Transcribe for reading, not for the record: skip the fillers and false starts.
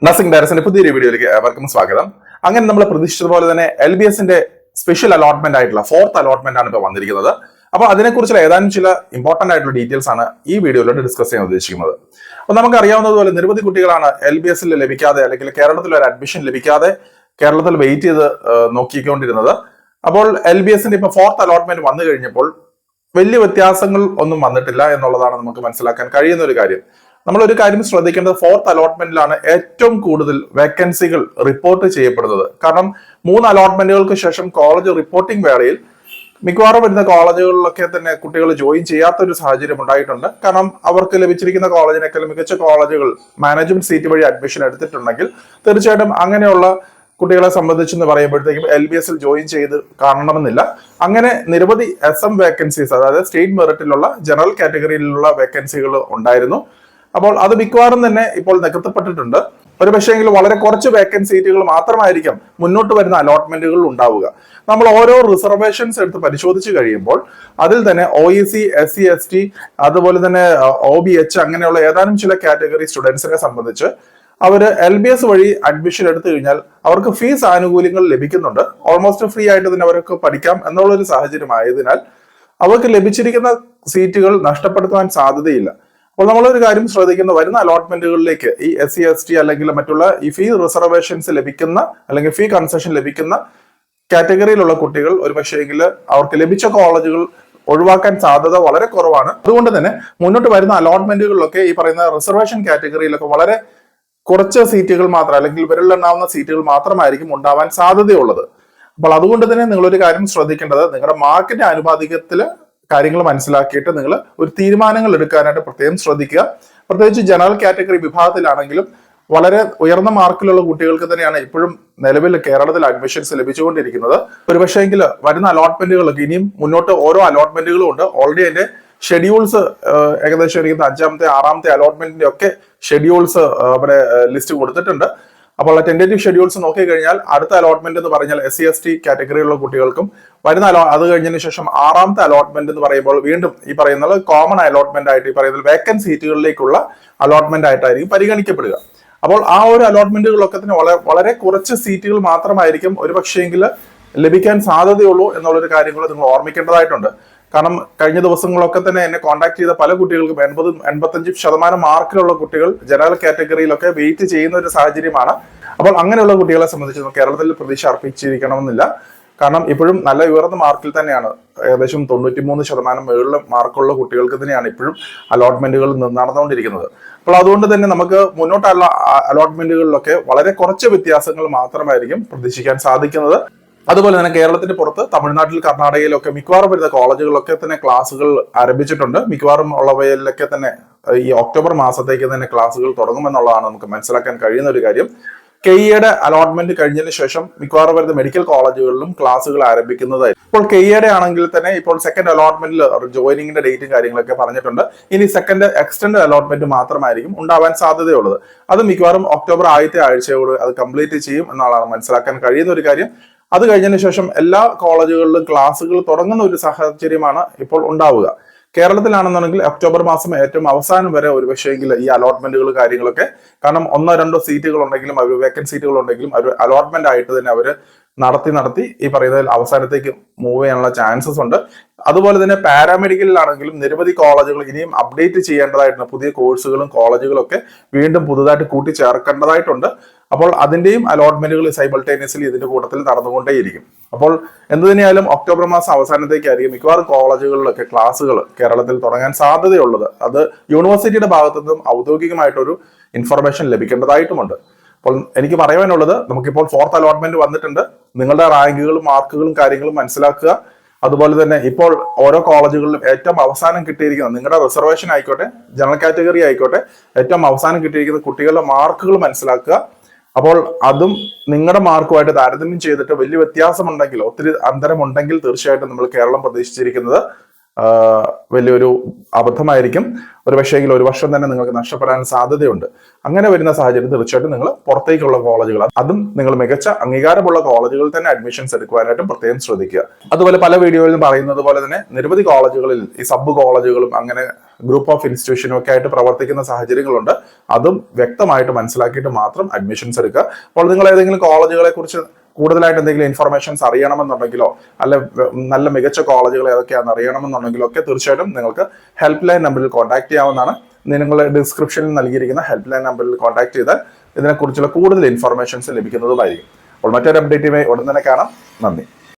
Nursing ഡയറക്ടറിന്റെ പുതിയൊരു വീഡിയോയിലേക്ക് ഏവർക്കും സ്വാഗതം. അങ്ങനെ നമ്മൾ പ്രതീക്ഷിച്ചതുപോലെ തന്നെ LBSന്റെ സ്പെഷ്യൽ അലോട്ട്മെന്റ് ആയിട്ടുള്ള 4th അലോട്ട്മെന്റ് ആണ് ഇപ്പോൾ വന്നിരിക്കുന്നത്. അപ്പോൾ അതിനെക്കുറിച്ചുള്ള ഏതാനും ചില ഇമ്പോർട്ടന്റ് ആയിട്ടുള്ള ഡീറ്റെയിൽസ് ആണ് ഈ വീഡിയോയിലൂടെ ഡിസ്കസ് ചെയ്യാൻ ഉദ്ദേശിക്കുന്നത്. അപ്പോൾ നമുക്ക് അറിയാവുന്നതുപോലെ നിരവധി കുട്ടികളാണ് LBSൽ ലഭിക്കാതെ അല്ലെങ്കിൽ കേരളത്തിൽ ഒരു അഡ്മിഷൻ ലഭിക്കാതെ കേരളത്തിൽ വെയിറ്റ് ചെയ്ത് നോക്കിക്കൊണ്ടിരുന്നത്. അപ്പോൾ LBSന്റെ ഇപ്പോൾ 4th അലോട്ട്മെന്റ് വന്നു കഴിഞ്ഞപ്പോൾ വലിയ വ്യത്യാസങ്ങൾ ഒന്നും വന്നിട്ടില്ല എന്നുള്ളതാണ് നമുക്ക് മനസ്സിലാക്കാൻ കഴിയുന്ന ഒരു കാര്യം. നമ്മൾ ഒരു കാര്യം ശ്രദ്ധിക്കേണ്ടത് 4th അലോട്ട്മെന്റിലാണ് ഏറ്റവും കൂടുതൽ വേക്കൻസികൾ റിപ്പോർട്ട് ചെയ്യപ്പെടുന്നത്. കാരണം 3 അലോട്ട്മെന്റുകൾക്ക് ശേഷം കോളേജ് റിപ്പോർട്ടിംഗ് വേളയിൽ മിക്കവാറും വരുന്ന കോളേജുകളിലൊക്കെ തന്നെ കുട്ടികൾ ജോയിൻ ചെയ്യാത്ത ഒരു സാഹചര്യം ഉണ്ടായിട്ടുണ്ട്. കാരണം അവർക്ക് ലഭിച്ചിരിക്കുന്ന കോളേജിനേക്കാൾ മികച്ച കോളേജുകൾ മാനേജ്മെന്റ് സീറ്റ് വഴി അഡ്മിഷൻ എടുത്തിട്ടുണ്ടെങ്കിൽ തീർച്ചയായിട്ടും അങ്ങനെയുള്ള കുട്ടികളെ സംബന്ധിച്ചെന്ന് പറയുമ്പോഴത്തേക്കും LBSൽ ജോയിൻ ചെയ്ത് കാണണമെന്നില്ല. അങ്ങനെ നിരവധി SM വേക്കൻസീസ്, അതായത് സ്റ്റേറ്റ് മെറിറ്റിലുള്ള ജനറൽ കാറ്റഗറിയിലുള്ള വേക്കൻസികൾ ഉണ്ടായിരുന്നു. അപ്പോൾ അത് മിക്കവാറും തന്നെ ഇപ്പോൾ നികത്തപ്പെട്ടിട്ടുണ്ട്. ഒരു പക്ഷേങ്കിൽ വളരെ കുറച്ച് വേക്കൻസി സീറ്റുകൾ മാത്രമായിരിക്കും മുന്നോട്ട് വരുന്ന അലോട്ട്മെന്റുകൾ ഉണ്ടാവുക. നമ്മൾ ഓരോ റിസർവേഷൻസ് എടുത്ത് പരിശോധിച്ച് കഴിയുമ്പോൾ അതിൽ തന്നെ OEC, SC, ST, അതുപോലെ തന്നെ OBH അങ്ങനെയുള്ള ഏതാനും ചില കാറ്റഗറി സ്റ്റുഡൻസിനെ സംബന്ധിച്ച് അവര് LBS വഴി അഡ്മിഷൻ എടുത്തു കഴിഞ്ഞാൽ അവർക്ക് ഫീസ് ആനുകൂല്യങ്ങൾ ലഭിക്കുന്നുണ്ട്. ഓൾമോസ്റ്റ് ഫ്രീ ആയിട്ട് തന്നെ അവർക്ക് പഠിക്കാം എന്നുള്ളൊരു സാഹചര്യം ആയതിനാൽ അവർക്ക് ലഭിച്ചിരിക്കുന്ന സീറ്റുകൾ നഷ്ടപ്പെടുത്താൻ സാധ്യതയില്ല. അപ്പോൾ നമ്മളൊരു കാര്യം ശ്രദ്ധിക്കുന്ന വരുന്ന അലോട്ട്മെന്റുകളിലേക്ക് ഈ SC, ST അല്ലെങ്കിൽ മറ്റുള്ള ഈ ഫീ റിസർവേഷൻസ് ലഭിക്കുന്ന അല്ലെങ്കിൽ ഫീ കൺസെഷൻ ലഭിക്കുന്ന കാറ്റഗറിയിലുള്ള കുട്ടികൾ ഒരു പക്ഷേങ്കിൽ അവർക്ക് ലഭിച്ച കോളേജുകൾ ഒഴിവാക്കാൻ സാധ്യത വളരെ കുറവാണ്. അതുകൊണ്ട് തന്നെ മുന്നോട്ട് വരുന്ന അലോട്ട്മെന്റുകളിലൊക്കെ ഈ പറയുന്ന റിസർവേഷൻ കാറ്റഗറിയിലൊക്കെ വളരെ കുറച്ച് സീറ്റുകൾ മാത്രം അല്ലെങ്കിൽ വിരലിലെണ്ണാവുന്ന സീറ്റുകൾ മാത്രമായിരിക്കും ഉണ്ടാവാൻ സാധ്യതയുള്ളത്. അപ്പോൾ അതുകൊണ്ട് തന്നെ നിങ്ങളൊരു കാര്യം ശ്രദ്ധിക്കേണ്ടത് നിങ്ങളുടെ മാർക്കിന്റെ ആനുപാതികത്തില് കാര്യങ്ങൾ മനസ്സിലാക്കിയിട്ട് നിങ്ങൾ ഒരു തീരുമാനങ്ങൾ എടുക്കാനായിട്ട് പ്രത്യേകം ശ്രദ്ധിക്കുക. പ്രത്യേകിച്ച് ജനറൽ കാറ്റഗറി വിഭാഗത്തിലാണെങ്കിലും വളരെ ഉയർന്ന മാർക്കിലുള്ള കുട്ടികൾക്ക് തന്നെയാണ് ഇപ്പോഴും നിലവിൽ കേരളത്തിൽ അഡ്മിഷൻസ് ലഭിച്ചുകൊണ്ടിരിക്കുന്നത്. ഒരുപക്ഷെങ്കിൽ വരുന്ന അലോട്ട്മെന്റുകളൊക്കെ ഇനിയും മുന്നോട്ട് ഓരോ അലോട്ട്മെന്റുകളും ഉണ്ട്. ഓൾറെഡി അതിന്റെ ഷെഡ്യൂൾസ് ഏകദേശം എനിക്ക് 5ാമത്തെ 6ാമത്തെ അലോട്ട്മെന്റിന്റെ ഒക്കെ ഷെഡ്യൂൾസ് അവിടെ ലിസ്റ്റ് കൊടുത്തിട്ടുണ്ട്. അപ്പോൾ ടെന്റേറ്റീവ് ഷെഡ്യൂൾസ് നോക്കിക്കഴിഞ്ഞാൽ അടുത്ത അലോട്ട്മെന്റ് എന്ന് പറഞ്ഞാൽ SC, ST കാറ്റഗറിയിലുള്ള കുട്ടികൾക്കും വരുന്ന അത് കഴിഞ്ഞതിന് ശേഷം 6ാമത്തെ അലോട്ട്മെന്റ് എന്ന് പറയുമ്പോൾ വീണ്ടും ഈ പറയുന്നത് കോമൺ അലോട്ട്മെന്റ് ആയിട്ട് ഈ പറയുന്നത് വേക്കൻറ്റ് സീറ്റുകളിലേക്കുള്ള അലോട്ട്മെന്റ് ആയിട്ടായിരിക്കും പരിഗണിക്കപ്പെടുക. അപ്പോൾ ആ ഒരു അലോട്ട്മെന്റുകളൊക്കെ തന്നെ വളരെ കുറച്ച് സീറ്റുകൾ മാത്രമായിരിക്കും ഒരു പക്ഷേങ്കിൽ ലഭിക്കാൻ സാധ്യതയുള്ളൂ എന്നുള്ളൊരു കാര്യങ്ങൾ നിങ്ങൾ ഓർമ്മിക്കേണ്ടതായിട്ടുണ്ട്. കാരണം കഴിഞ്ഞ ദിവസങ്ങളൊക്കെ തന്നെ എന്നെ കോൺടാക്ട് ചെയ്ത പല കുട്ടികൾക്കും 80-85% മാർക്കിലുള്ള കുട്ടികൾ ജനറൽ കാറ്റഗറിയിലൊക്കെ വെയിറ്റ് ചെയ്യുന്ന ഒരു സാഹചര്യമാണ്. അപ്പോൾ അങ്ങനെയുള്ള കുട്ടികളെ സംബന്ധിച്ച് കേരളത്തിൽ പ്രതീക്ഷ അർപ്പിച്ചിരിക്കണമെന്നില്ല. കാരണം ഇപ്പോഴും നല്ല ഉയർന്ന മാർക്കിൽ തന്നെയാണ്, ഏകദേശം 93% മുകളിൽ മാർക്കുള്ള കുട്ടികൾക്ക് തന്നെയാണ് ഇപ്പോഴും അലോട്ട്മെന്റുകൾ നടന്നുകൊണ്ടിരിക്കുന്നത്. അപ്പോൾ അതുകൊണ്ട് തന്നെ നമുക്ക് മുന്നോട്ടുള്ള അലോട്ട്മെന്റുകളിലൊക്കെ വളരെ കുറച്ച് വ്യത്യാസങ്ങൾ മാത്രമായിരിക്കും പ്രതീക്ഷിക്കാൻ സാധിക്കുന്നത്. അതുപോലെ തന്നെ കേരളത്തിന്റെ പുറത്ത് തമിഴ്നാട്ടിൽ, കർണാടകയിലൊക്കെ മിക്കവാറും വരുന്ന കോളേജുകളൊക്കെ തന്നെ ക്ലാസ്സുകൾ ആരംഭിച്ചിട്ടുണ്ട്. മിക്കവാറും ഉള്ളവയിലൊക്കെ തന്നെ ഈ ഒക്ടോബർ മാസത്തേക്ക് തന്നെ ക്ലാസ്സുകൾ തുടങ്ങുമെന്നുള്ളതാണ് നമുക്ക് മനസ്സിലാക്കാൻ കഴിയുന്ന ഒരു കാര്യം. KEയുടെ അലോട്ട്മെന്റ് കഴിഞ്ഞതിന് ശേഷം മിക്കവാറും വരുന്ന മെഡിക്കൽ കോളേജുകളിലും ക്ലാസ്സുകൾ ആരംഭിക്കുന്നതായിരിക്കും. ഇപ്പോൾ KEയുടെ ആണെങ്കിൽ തന്നെ ഇപ്പോൾ സെക്കൻഡ് അലോട്ട്മെന്റിൽ ജോയിനിങ്ങിന്റെ ഡേറ്റും കാര്യങ്ങളൊക്കെ പറഞ്ഞിട്ടുണ്ട്. ഇനി സെക്കൻഡ് എക്സ്റ്റൻഡ് അലോട്ട്മെന്റ് മാത്രമായിരിക്കും ഉണ്ടാവാൻ സാധ്യതയുള്ളത്. അത് മിക്കവാറും ഒക്ടോബർ ആദ്യത്തെ ആഴ്ചയോട് അത് കംപ്ലീറ്റ് ചെയ്യും എന്നുള്ളതാണ് മനസ്സിലാക്കാൻ കഴിയുന്ന ഒരു കാര്യം. അത് കഴിഞ്ഞതിന് ശേഷം എല്ലാ കോളേജുകളിലും ക്ലാസ്സുകൾ തുടങ്ങുന്ന ഒരു സാഹചര്യമാണ് ഇപ്പോൾ ഉണ്ടാവുക. കേരളത്തിലാണെന്നുണ്ടെങ്കിൽ ഒക്ടോബർ മാസം ഏറ്റവും അവസാനം വരെ ഒരു പക്ഷേങ്കിൽ ഈ അലോട്ട്മെന്റുകൾ കാര്യങ്ങളൊക്കെ, കാരണം 1-2 സീറ്റുകൾ ഉണ്ടെങ്കിലും അവർ വേക്കൻറ്റ് സീറ്റുകൾ ഉണ്ടെങ്കിലും അവർ അലോട്ട്മെന്റ് ആയിട്ട് തന്നെ അവർ നടത്തി ഈ പറയുന്നതിൽ അവസാനത്തേക്ക് മൂവ് ചെയ്യാനുള്ള ചാൻസസ് ഉണ്ട്. അതുപോലെ തന്നെ പാരാമെഡിക്കലിലാണെങ്കിലും നിരവധി കോളേജുകൾ ഇനിയും അപ്ഡേറ്റ് ചെയ്യേണ്ടതായിട്ടുണ്ട്. പുതിയ കോഴ്സുകളും കോളേജുകളും ഒക്കെ വീണ്ടും പുതുതായിട്ട് കൂട്ടിച്ചേർക്കേണ്ടതായിട്ടുണ്ട്. അപ്പോൾ അതിന്റെയും അലോട്ട്മെന്റുകൾ സൈമൾട്ടേനിയസ്ലി ഇതിന്റെ കൂട്ടത്തിൽ നടന്നുകൊണ്ടേയിരിക്കും. അപ്പോൾ എന്ത് തന്നെയായാലും ഒക്ടോബർ മാസം അവസാനത്തേക്കായിരിക്കും മിക്കവാറും കോളേജുകളിലൊക്കെ ക്ലാസ്സുകൾ കേരളത്തിൽ തുടങ്ങാൻ സാധ്യതയുള്ളത്. അത് യൂണിവേഴ്സിറ്റിയുടെ ഭാഗത്തു നിന്നും ഔദ്യോഗികമായിട്ടൊരു ഇൻഫർമേഷൻ ലഭിക്കേണ്ടതായിട്ടുമുണ്ട്. അപ്പോൾ എനിക്ക് പറയാനുള്ളത്, നമുക്കിപ്പോൾ 4th അലോട്ട്മെന്റ് വന്നിട്ടുണ്ട്. നിങ്ങളുടെ റാങ്കുകളും മാർക്കുകളും കാര്യങ്ങളും മനസ്സിലാക്കുക. അതുപോലെ തന്നെ ഇപ്പോൾ ഓരോ കോളേജുകളിലും ഏറ്റവും അവസാനം കിട്ടിയിരിക്കുന്ന നിങ്ങളുടെ റിസർവേഷൻ ആയിക്കോട്ടെ, ജനറൽ കാറ്റഗറി ആയിക്കോട്ടെ, ഏറ്റവും അവസാനം കിട്ടിയിരിക്കുന്ന കുട്ടികളുടെ മാർക്കുകൾ മനസ്സിലാക്കുക. അപ്പോൾ അതും നിങ്ങളുടെ മാർക്കുമായിട്ട് താരതമ്യം ചെയ്തിട്ട് വലിയ വ്യത്യാസമുണ്ടെങ്കിൽ, ഒത്തിരി അന്തരമുണ്ടെങ്കിൽ തീർച്ചയായിട്ടും നമ്മൾ കേരളം പ്രതീക്ഷിച്ചിരിക്കുന്നത് വലിയൊരു അബദ്ധമായിരിക്കും. ഒരു പക്ഷേങ്കിൽ ഒരു വർഷം തന്നെ നിങ്ങൾക്ക് നഷ്ടപ്പെടാൻ സാധ്യതയുണ്ട്. അങ്ങനെ വരുന്ന സാഹചര്യം തീർച്ചയായിട്ടും നിങ്ങൾ പുറത്തേക്കുള്ള കോളേജുകൾ, അതും നിങ്ങൾ മികച്ച അംഗീകാരമുള്ള കോളേജുകളിൽ തന്നെ അഡ്മിഷൻസ് എടുക്കുവാനായിട്ടും പ്രത്യേകം ശ്രദ്ധിക്കുക. അതുപോലെ പല വീഡിയോയിലും പറയുന്നത് പോലെ തന്നെ നിരവധി കോളേജുകളിൽ ഈ സബ് കോളേജുകളും അങ്ങനെ ഗ്രൂപ്പ് ഓഫ് ഇൻസ്റ്റിറ്റ്യൂഷനും ഒക്കെ ആയിട്ട് പ്രവർത്തിക്കുന്ന സാഹചര്യങ്ങളുണ്ട്. അതും വ്യക്തമായിട്ട് മനസ്സിലാക്കിയിട്ട് മാത്രം അഡ്മിഷൻസ് എടുക്കുക. അപ്പോൾ നിങ്ങൾ ഏതെങ്കിലും കോളേജുകളെ കുറിച്ച് കൂടുതലായിട്ട് എന്തെങ്കിലും ഇൻഫർമേഷൻസ് അറിയണമെന്നുണ്ടെങ്കിലോ അല്ല നല്ല മികച്ച കോളേജുകൾ ഏതൊക്കെയാണെന്ന് അറിയണമെന്നുണ്ടെങ്കിലോ ഒക്കെ തീർച്ചയായിട്ടും നിങ്ങൾക്ക് ഹെൽപ്പ് ലൈൻ നമ്പറിൽ കോൺടാക്ട് ചെയ്യാവുന്നതാണ്. നിങ്ങളുടെ ഡിസ്ക്രിപ്ഷനിൽ നൽകിയിരിക്കുന്ന ഹെൽപ്പ് ലൈൻ നമ്പറിൽ കോൺടാക്ട് ചെയ്താൽ ഇതിനെക്കുറിച്ചുള്ള കൂടുതൽ ഇൻഫർമേഷൻസ് ലഭിക്കുന്നതുമായിരിക്കും. അപ്പോൾ മറ്റൊരു അപ്ഡേറ്റുമായി ഉടൻ തന്നെ കാണാം. നന്ദി.